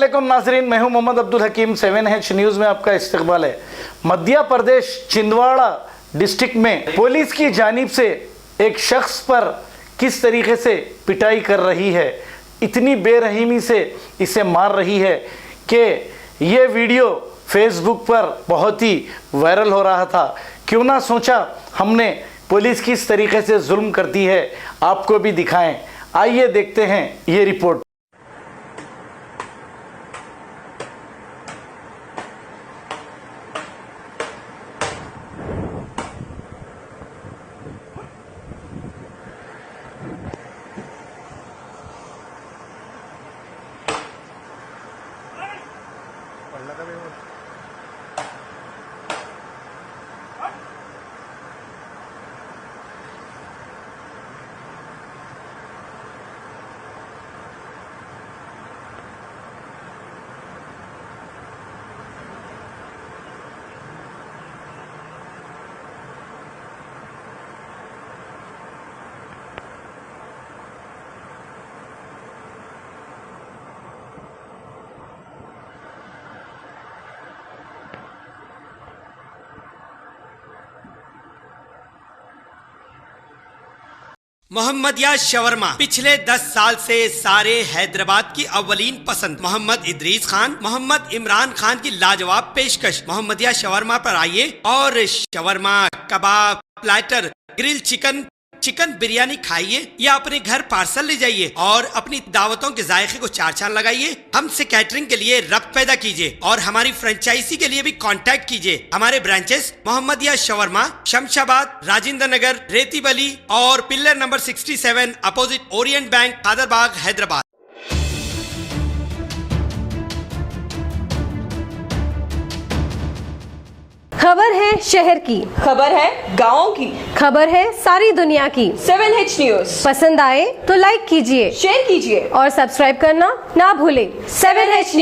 अस्सलामुअलैकुम नाज़रीन, मैं हूं मोहम्मद अब्दुल हकीम। 7H न्यूज़ में आपका इस्तकबाल है। मध्य प्रदेश छिंदवाड़ा डिस्ट्रिक्ट में पुलिस की जानिब से एक शख्स पर किस तरीके से पिटाई कर रही है, इतनी बेरहमी से इसे मार रही है कि ये वीडियो फेसबुक पर बहुत ही वायरल हो रहा था। क्यों ना सोचा हमने पुलिस किस तरीके से जुल्म करती है आपको भी दिखाएं। आइए देखते हैं ये रिपोर्ट। मोहम्मदिया शवरमा पिछले 10 साल से सारे हैदराबाद की अव्वलीन पसंद मोहम्मद इदरीस खान, मोहम्मद इमरान खान की लाजवाब पेशकश। मोहम्मदिया शवरमा पर आइए और शवरमा, कबाब, platter, grill chicken, chicken biryani खाइए या अपने घर पार्सल ले जाइए और अपनी दावतों के जायके को चार चांद लगाइए। हमसे कैटरिंग के लिए रब्त पैदा कीजिए और हमारी फ्रेंचाइजी के लिए भी कांटेक्ट कीजिए। हमारे ब्रांचेस मोहम्मदिया शवरमा, शमशाबाद, राजेंद्र नगर, रेती बली और pillar number 67 opposite Orient bank, Kadarbagh, Hyderabad. खबर है शहर की, खबर है गाँव की, खबर है सारी दुनिया की। 7H न्यूज़ पसंद आए तो लाइक कीजिए, शेयर कीजिए और सब्सक्राइब करना ना भूलें। 7H news.